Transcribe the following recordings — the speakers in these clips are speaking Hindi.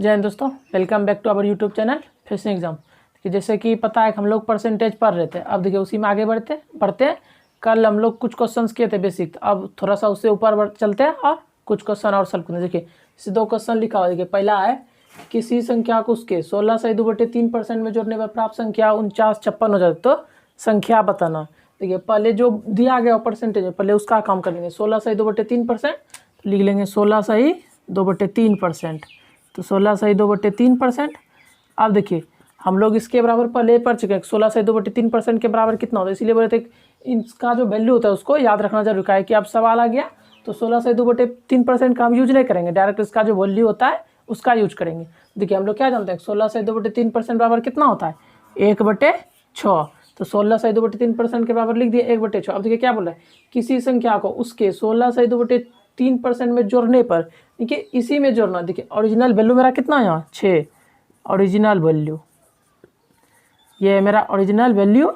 जय हिंद दोस्तों, welcome back to our YouTube channel fishing exam. कि जैसे कि पता है कि हम लोग परसेंटेज पढ़ रहे थे, अब देखिए उसी में आगे बढ़ते हैं। कल हम लोग कुछ क्वेश्चंस किए थे बेसिक, अब थोड़ा सा उससे ऊपर चलते हैं और कुछ क्वेश्चन और सॉल्व करते हैं। देखिए इसे 2 क्वेश्चन लिखा हुआ है। देखिए पहला है किसी संख्या को उसके 16/2/3% में जोड़ने पर प्राप्त संख्या 4956 हो जाती तो संख्या बताना। देखिए पहले जो दिया गया परसेंटेज है पहले उसका काम कर लेंगे। 16/2/3% लिख लेंगे 16/2/3%। तो 16/2/3%। अब देखिए हम लोग इसके बराबर पहले पढ़ चुके हैं। 16/2/3% के बराबर कितना होता है, इसीलिए बोले थे इसका जो वैल्यू होता है उसको याद रखना जरूरी है कि अब सवाल आ गया तो 16/2/3% का हम यूज नहीं करेंगे, डायरेक्ट इसका जो वैल्यू होता है उसका यूज करेंगे। देखिए हम लोग क्या जानते हैं 16/2/3% बराबर कितना होता है 1/6। तो 16/2/3% के बराबर लिख दिए 1/6। अब देखिए क्या बोल रहा है, किसी संख्या को उसके 16/2/3% में जोड़ने पर, देखिए इसी में जोड़ना। देखिए ओरिजिनल वैल्यू मेरा कितना है यहाँ 6, ओरिजिनल वैल्यू, ये है मेरा ओरिजिनल वैल्यू।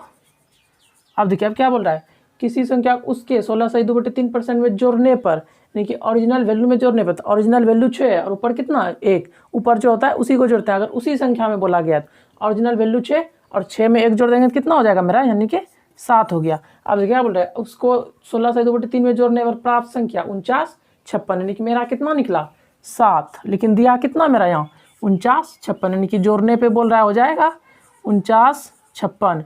अब देखिए अब क्या बोल रहा है, किसी संख्या उसके 16/2/3% में जोड़ने पर, देखिए ओरिजिनल वैल्यू में जोड़ने पर, तो ओरिजिनल वैल्यू 6 है और ऊपर कितना है 1, ऊपर जो होता है उसी को जोड़ते हैं। अगर उसी संख्या में बोला गया तो ओरिजिनल वैल्यू 6 और 6 में 1 जोड़ देंगे तो कितना हो जाएगा मेरा, यानी कि 7 हो गया। अब क्या बोल रहा है, उसको 16/2/3 में जोड़ने पर प्राप्त संख्या 4956, यानी कि मेरा कितना निकला 7, लेकिन दिया कितना मेरा यहाँ 4956, यानी कि जोड़ने पे बोल रहा है हो जाएगा 4956,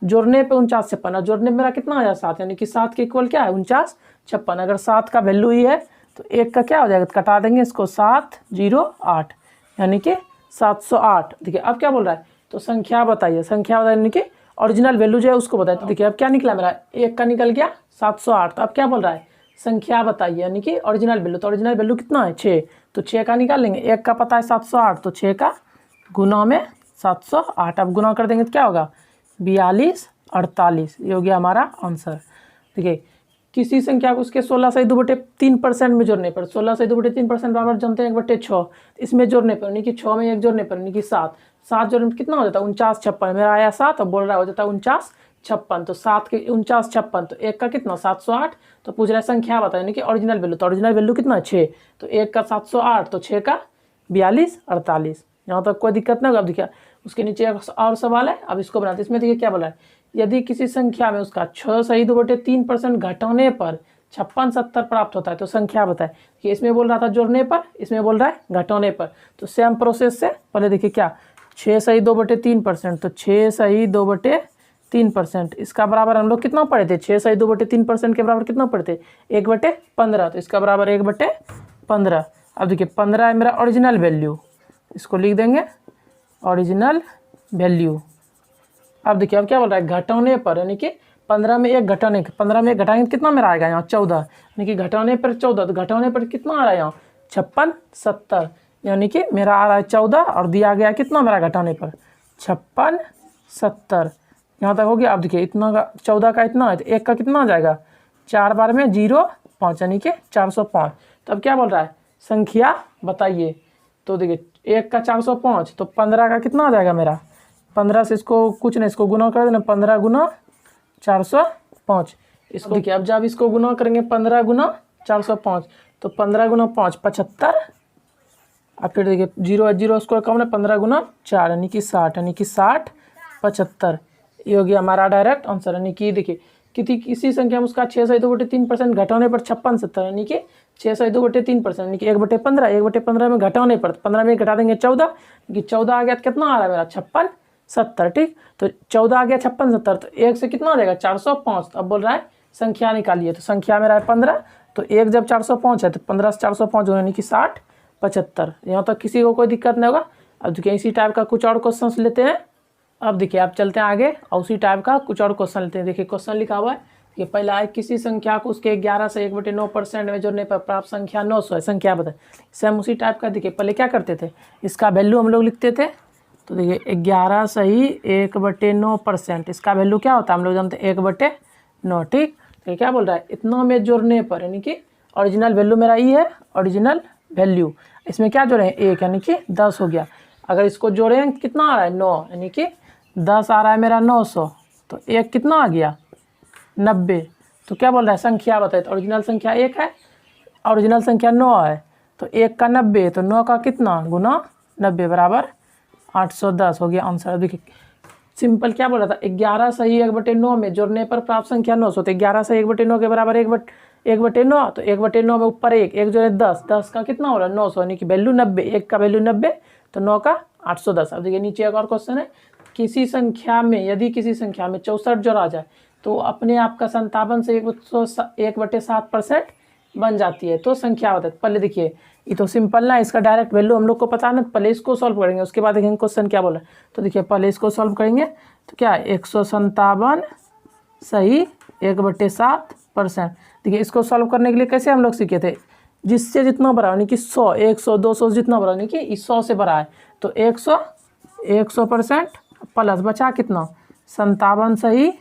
जोड़ने पे 4956 और जोड़ने में मेरा कितना आ जाएगा 7, यानी कि 7 के इक्वल क्या है 4956। अगर 7 का वैल्यू ही है तो 1 का क्या हो जाएगा, कटा देंगे इसको 708, यानी कि 708। देखिए अब क्या बोल रहा है, तो संख्या बताइए, संख्या बताइए यानी कि ओरिजिनल वैल्यू जो है उसको बताइए। तो देखिए अब क्या निकला मेरा 1 का निकल गया 708। तो अब क्या बोल रहा है, संख्या बताइए यानी कि ओरिजिनल वैल्यू। तो ओरिजिनल वैल्यू कितना है 6, तो 6 का निकाल लेंगे। 1 का पता है 708, तो 6 का गुना में 708। अब गुना कर देंगे तो क्या होगा 4248, ये हो गया हमारा आंसर। देखिए किसी संख्या को उसके 16/2/3% में जोड़ने पर, 16/2/3% बराबर जानते हैं 1/6, इसमें जोड़ने पर यानी कि 6 में 1 जोड़ने पर यानी कि 7, 7 जोड़ने पर कितना हो जाता है 4956। मेरा आया 7 और बोल रहा हो जाता है 4956। तो 7 के 4956, तो 1 का कितना 708। तो पूछ रहा है संख्या बता यानी कि ओरिजिनल वैल्यू। तो ओरिजिनल वैल्यू कितना है 6, तो 1 का 708, तो 6 का 4248। यहाँ तक कोई दिक्कत नहीं होगा। अब देखिए उसके नीचे एक और सवाल है, अब इसको बनाते हैं। इसमें देखिए क्या बोला है, यदि किसी संख्या में उसका 6/2/3% घटाने पर 5670 प्राप्त होता है तो संख्या बताए। कि इसमें बोल रहा था जोड़ने पर, इसमें बोल रहा है घटाने पर। तो सेम प्रोसेस से पहले देखिए क्या 6/2/3%, तो 6/2/3%, इसका बराबर हम लोग कितना पढ़े थे 6/2/3% के बराबर कितना पढ़े थे 1/15, तो इसका बराबर 1/15। अब देखिए 15 है मेरा ओरिजिनल वैल्यू, इसको लिख देंगे ओरिजिनल वैल्यू। अब देखिए अब क्या बोल रहा है घटाने पर, यानी कि 15 में 1 घटाने, 15 में 1 घटाएंगे कितना मेरा आएगा यहाँ 14, यानी कि घटाने पर 14, तो घटाने पर कितना आ रहा है यहाँ 5670, यानी कि मेरा आ रहा है 14 और दिया गया कितना मेरा घटाने पर 5670। यहाँ तक हो गया। अब देखिए इतना का 14 का इतना है तो 1 का कितना आ जाएगा 4 बार में 0.5, यानी कि 405। तो अब क्या बोल रहा है संख्या बताइए। तो देखिए 1 का 405, तो 15 का कितना आ जाएगा मेरा 15 से इसको कुछ नहीं, इसको गुना कर देना 15 गुना 405। इसको देखिए अब जब इसको गुना करेंगे 15 गुना 405, तो 15 गुना 5 75। अब फिर देखिए 0 उसको कम ना 15 गुना 4 यानी कि 60, यानी कि 60 75, ये हो गया हमारा डायरेक्ट आंसर। यानी कि देखिए किसी संख्या में उसका 6/2/3% घटाने पर 5670, यानी कि 6/2/3%, यानी कि 1/15, 1/15 में घटाने पर 15 में घटा देंगे 14, कि 14 आ गया तो कितना आ रहा है मेरा 5670। ठीक, तो 14 आ गया 5670, तो 1 से कितना आ जाएगा 405। अब बोल रहा है संख्या निकालिए, तो संख्या मेरा है 15, तो 1 जब 405 है तो 15 से 405 होगा यानी कि 60 75। यहाँ तक किसी को कोई दिक्कत नहीं होगा। अब देखिए इसी टाइप का कुछ और क्वेश्चन लेते हैं। अब देखिए आप चलते हैं आगे और उसी टाइप का कुछ और क्वेश्चन लेते हैं। देखिए क्वेश्चन लिखा हुआ है कि पहला है किसी संख्या को उसके 11 से 1/9% में जोड़ने पर प्राप्त संख्या 900 है, संख्या बताए। सेम उसी टाइप का देखिए पहले क्या करते थे, इसका वैल्यू हम लोग लिखते थे। तो देखिए 11 सही 1/9%, इसका वैल्यू क्या होता है हम लोग जानते हैं 1/9। ठीक, तो क्या बोल रहा है इतना में जोड़ने पर, यानी कि ओरिजिनल वैल्यू मेरा ये है ओरिजिनल वैल्यू, इसमें क्या जोड़े 1 यानी कि 10 हो गया। अगर इसको जोड़ें कितना आ रहा है 9, यानी कि 10 आ रहा है मेरा 900, तो 1 कितना आ गया 90। तो क्या बोल रहा है संख्या बताए, तो ओरिजिनल संख्या 1 है, ओरिजिनल संख्या 9 है, तो 1 का 90, तो 9 का कितना गुना 90 बराबर 810 हो गया आंसर। देखिए सिंपल क्या बोला था, 11 सही 1/9 में जोड़ने पर प्राप्त संख्या 9 तो 11 सही 1/9 के बराबर 1/9, तो 1/9 में ऊपर 1 जोड़े 10, 10 का कितना हो रहा है 900, यानी कि वैल्यू 90, 1 का वैल्यू 90 तो 9 का 810। अब देखिए नीचे एक और क्वेश्चन है, किसी संख्या में यदि किसी संख्या में 64 जोड़ा जाए तो अपने आप का 57 से 1/7% बन जाती है, तो संख्या बताए। पहले देखिए ये तो सिंपल ना, इसका डायरेक्ट वैल्यू हम लोग को पता ना, पहले इसको सॉल्व करेंगे उसके बाद देखेंगे क्वेश्चन क्या बोला। तो देखिए पहले इसको सॉल्व करेंगे तो क्या 157 सही 1/7%। देखिए इसको सॉल्व करने के लिए कैसे हम लोग सीखे थे, जिससे जितना बड़ा यानी कि 100 100 200 जितना बड़ा यानी कि 100 से बड़ा है तो 100% प्लस बचा कितना 57 सही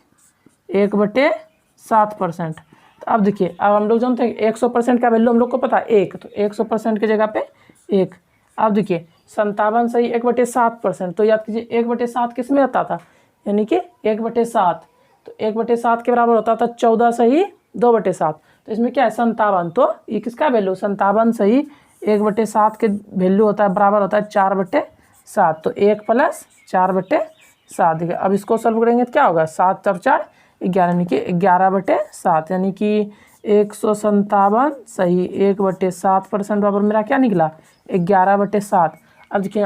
1/7%। तो अब देखिए अब हम लोग जानते हैं 100% का वैल्यू हम लोग को पता है 1, तो 100% की जगह पे 1। अब देखिए 57 सही 1/7%, तो याद कीजिए 1/7 किस में आता था, यानी कि 1/7, तो 1/7 के बराबर होता था 14 सही 2/7। तो इसमें क्या है 57, तो ये किसका वैल्यू 57 सही 1/7 के वैल्यू होता है बराबर होता है 4/7, तो 1 + 4/7। देखिए अब इसको सॉल्व करेंगे तो क्या होगा 7 × 4 11 यानी कि 11/7, यानी कि 157 सही 1/7% बराबर मेरा क्या निकला 11/7। अब देखिए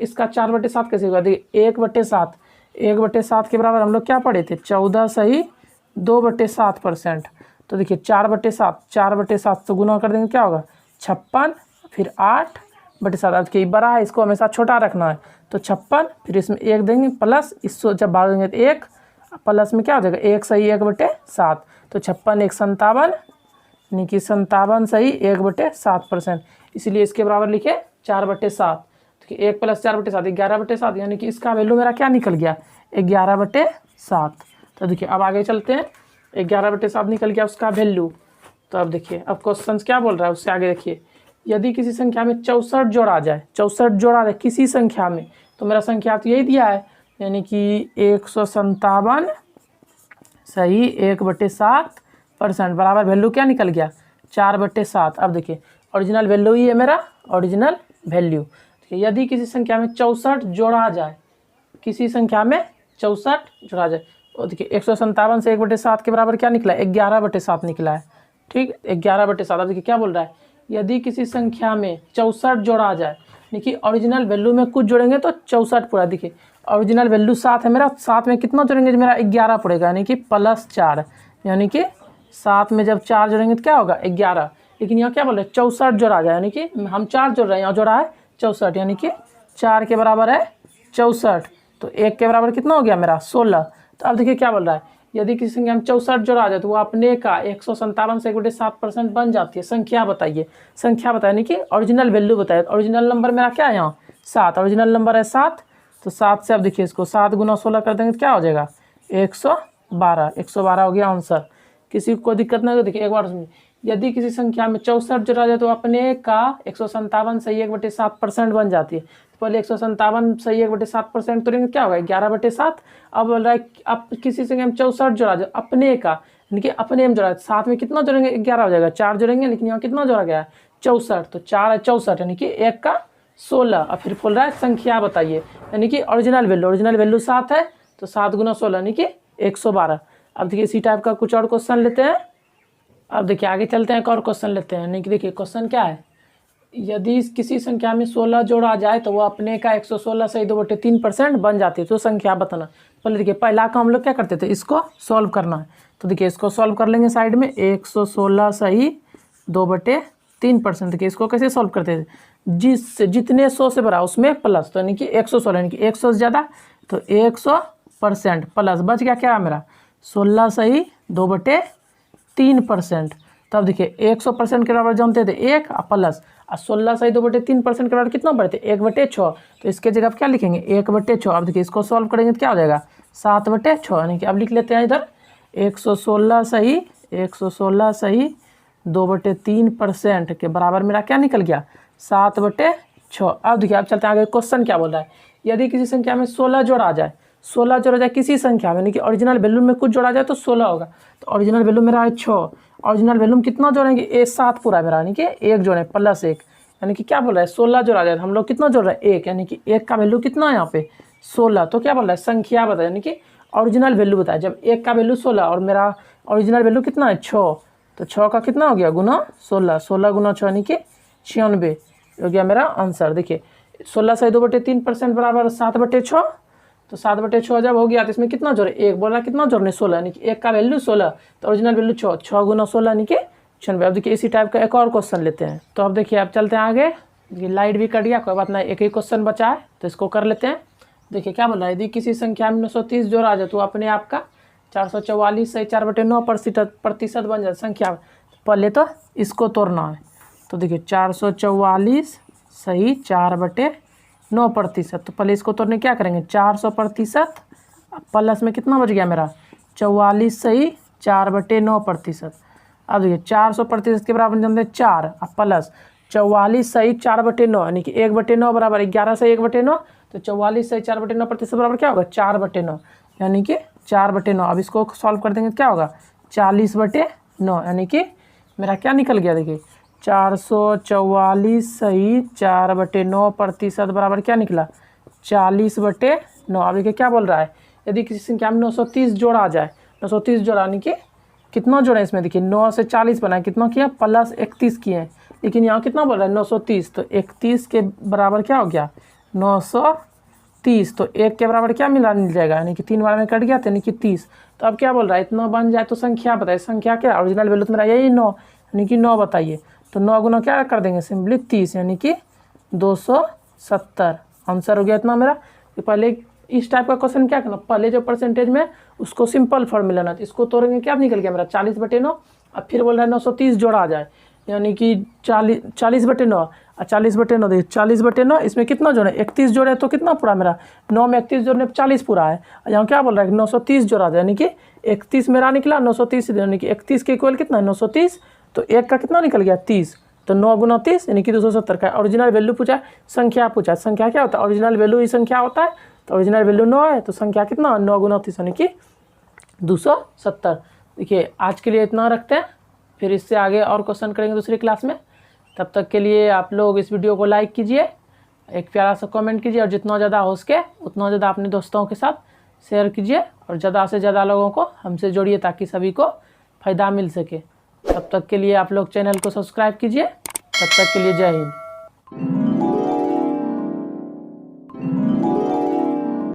इसका 4/7 कैसे होगा, देखिए 1/7 के बराबर हम लोग क्या पढ़े थे 14 सही 2/7%। तो देखिए 4/7 तो गुना कर देंगे क्या होगा 56, फिर 8/7। अब देखिए बड़ा है इसको हमेशा छोटा रखना है, तो 56 फिर इसमें 1 देंगे प्लस इसको जब भाग देंगे तो 1 प्लस में क्या हो जाएगा 1 सही 1/7, तो 56 1 57 यानी कि 57 सही 1/7%, इसलिए इसके बराबर लिखे 4/7। तो 1 + 4/7 11/7, यानी कि इसका वैल्यू मेरा क्या निकल गया 11/7। तो देखिए अब आगे चलते हैं, 11/7 निकल गया उसका वैल्यू। तो अब देखिए अब क्वेश्चन क्या बोल रहा है उससे आगे देखिए, यदि किसी संख्या में 64 जोड़ा जाए, 64 जोड़ा जाए किसी संख्या में, तो मेरा संख्या तो यही दिया है, यानी कि 157 सही 1/7% बराबर वैल्यू क्या निकल गया 4/7। अब देखिए ओरिजिनल वैल्यू ही है मेरा ओरिजिनल वैल्यू। यदि किसी संख्या में 64 जोड़ा जाए, किसी संख्या में 64 जोड़ा जाए, और देखिए 157 से 1/7 के बराबर क्या निकला 11/7 निकला है, ठीक 11/7। अब देखिए क्या बोल रहा है, यदि किसी संख्या में 64 जोड़ा जाए, देखिए ओरिजिनल वैल्यू में कुछ जोड़ेंगे तो 64 पूरा। देखिए ओरिजिनल वैल्यू 7 है मेरा, 7 में कितना जोड़ेंगे मेरा 11 पड़ेगा, यानी कि +4, यानी कि 7 में जब 4 जोड़ेंगे तो क्या होगा 11। लेकिन यहाँ क्या बोल रहे हैं 64 जोड़ा जाए, यानी कि हम 4 जोड़ रहे हैं, यहाँ जोड़ा है 64, यानी कि 4 के बराबर है 64, तो 1 के बराबर कितना हो गया मेरा 16। तो अब देखिए क्या बोल रहा है, यदि किसी संख्या में 64 जोड़ा जाए तो वो अपने का 157 से 1/7% बन जाती है। संख्या बताइए, संख्या बताए यानी कि ओरिजिनल वैल्यू बताए। ओरिजिनल नंबर मेरा क्या है यहाँ 7, ओरिजिनल नंबर है 7, तो 7 से अब देखिए इसको 7 × 16 कर देंगे तो क्या हो जाएगा 112 हो गया आंसर। किसी को दिक्कत नहीं हो, देखिए एक बार सुनिए, यदि किसी संख्या में 64 जोड़ा जाए तो अपने का 157 सही 1/7% बन जाती है। पहले 157 सही 1/7% तो क्या होगा 11/7। अब बोल रहा है अब किसी संख्या में 64 जोड़ा जाए अपने का, यानी कि अपने में जोड़ा, 7 में कितना जोड़ेंगे 11 हो जाएगा, 4 जोड़ेंगे, लेकिन यहाँ कितना जोड़ा गया 64, तो 4 है 64, यानी कि 1 का 16। अब फिर बोल रहा है संख्या बताइए, यानी कि ओरिजिनल वैल्यू 7 है, तो 7 × 16 यानी कि 112। अब देखिए इसी टाइप का कुछ और क्वेश्चन लेते हैं। अब देखिए आगे चलते हैं, एक और क्वेश्चन लेते हैं, यानी कि देखिए क्वेश्चन क्या है, यदि किसी संख्या में 16 जोड़ा जाए तो वो अपने का 116 सही 2/3% बन जाती है, तो संख्या बताना। पहले देखिए पहला का हम लोग क्या करते थे, इसको सॉल्व करना है, तो देखिए इसको सॉल्व कर लेंगे साइड में 116 सही 2/3%। देखिए इसको कैसे सॉल्व करते थे, जितने 100 से बड़ा उसमें प्लस, तो यानी कि 116 यानी कि 100 से ज़्यादा तो 100% प्लस बच गया क्या मेरा 16 सही 2/3%। तब देखिए 100% के बराबर जानते थे 1 प्लस 16 सही 2/3% के बराबर कितना बढ़ते 1/6, तो इसके जगह क्या लिखेंगे 1/6। अब देखिए इसको सॉल्व करेंगे तो क्या हो जाएगा 7/6, यानी कि अब लिख लेते हैं इधर 116 सही 2/3% के बराबर मेरा क्या निकल गया 7/6। अब देखिए अब चलते हैं आगे, क्वेश्चन क्या बोल रहा है, यदि किसी संख्या में 16 जोड़ा जाए, 16 जोड़ा जाए किसी संख्या में, यानी कि ओरिजिनल वैल्यू में कुछ जोड़ा जाए तो 16 होगा, तो ओरिजिनल वैल्यू मेरा है 6, ओरिजिनल वैल्यू में कितना जोड़ेंगे 7 पूरा मेरा, यानी कि 1 जोड़े +1, यानी कि क्या बोल रहा है 16 जोड़ा जाए, हम लोग कितना जोड़ रहे हैं 1, यानी कि 1 का वैल्यू कितना है यहाँ पे 16। तो क्या बोल रहा है संख्या बताए, यानी कि ओरिजिनल वैल्यू बताया। जब 1 का वैल्यू 16 और मेरा ओरिजिनल वैल्यू कितना है 6, तो 6 का कितना हो गया गुना 16, 16 गुना 6 यानी कि 96 हो गया मेरा आंसर। देखिए 16 से 2/3% बराबर 7/6, तो 7/6 जब हो गया तो इसमें कितना जोड़े 1, बोला कितना जोड़ने 16, यानी कि 1 का वैल्यू 16 तो ओरिजिनल वैल्यू 6, 6 गुना 16 यानी कि 96। अब देखिए इसी टाइप का एक और क्वेश्चन लेते हैं। तो अब देखिए अब चलते हैं आगे। देखिए लाइट भी कट गया, कोई बात नहीं, एक ही क्वेश्चन बचा है तो इसको कर लेते हैं। देखिए क्या बोल रहा है, यदि किसी संख्या में 930 जोड़ा जाए तो अपने आप का 444 से 4/9% बन जाए संख्या। पहले तो इसको तोड़ना है, तो देखिए 444 सही 4/9%, तो पहले इसको तोड़ने क्या करेंगे 400% प्लस में कितना बच गया मेरा 44 सही 4/9%। अब देखिए 400% के बराबर जानते हैं 4 प्लस 44 सही 4/9 यानी कि 1/9 बराबर 11 से 1/9, तो 44 सही 4/9% बराबर क्या होगा 4/9 यानी कि 4/9। अब इसको सॉल्व कर देंगे तो क्या होगा 40/9 यानी कि मेरा क्या निकल गया, देखिए 444 सही 4/9% बराबर क्या निकला 40/9। अब देखिए क्या बोल रहा है, यदि किसी संख्या में 930 जोड़ा जाए, 930 जोड़ा यानी कि कितना जोड़े इसमें, देखिए 9 से 40 बना है, कितना किया प्लस 31 किए हैं, लेकिन यहाँ कितना बोल रहा है 930, तो 31 के बराबर क्या हो गया 930, तो 1 के बराबर क्या मिल जाएगा, यानी कि 3 बार में कट गया तो यानी कि 30। तो अब क्या बोल रहा है इतना बन जाए तो संख्या बताइए, संख्या क्या ओरिजिनल वैल्यू तो मेरा यही 9 यानी कि 9 बताइए, तो 9 गुना क्या कर देंगे सिंपली 30 यानी कि 270 आंसर हो गया इतना मेरा। तो पहले इस टाइप का क्वेश्चन क्या करना, पहले जो परसेंटेज में उसको सिंपल फॉर्मूला ना, तो इसको तोड़ेंगे क्या निकल गया मेरा 40/9। अब फिर बोल रहा है 930 जोड़ा आ जाए यानी कि 40/9 और 40/9, देखिए 40/9 इसमें कितना जोड़े 31 जोड़े तो कितना पूरा मेरा 9 में 31 जोड़ने 40 पूरा है। यहाँ क्या बोल रहा है 930 जोड़ा जाए यानी कि 31 मेरा निकला 930 यानी कि 31 के इक्वल कितना है 930, तो 1 का कितना निकल गया 30, तो 9 गुना 30 यानी कि 270 का। ओरिजिनल वैल्यू पूछा, संख्या पूछा, संख्या क्या होता है ओरिजिनल वैल्यू ही संख्या होता है, तो ओरिजिनल वैल्यू 9 है तो संख्या कितना 9 गुना 30 यानी कि 270। देखिए आज के लिए इतना रखते हैं, फिर इससे आगे और क्वेश्चन करेंगे दूसरी क्लास में। तब तक के लिए आप लोग इस वीडियो को लाइक कीजिए, एक प्यारा सा कमेंट कीजिए और जितना ज़्यादा हो सके उतना ज़्यादा अपने दोस्तों के साथ शेयर कीजिए और ज़्यादा से ज़्यादा लोगों को हमसे जोड़िए ताकि सभी को फ़ायदा मिल सके। तब तक के लिए आप लोग चैनल को सब्सक्राइब कीजिए। तब तक के लिए जय हिंद।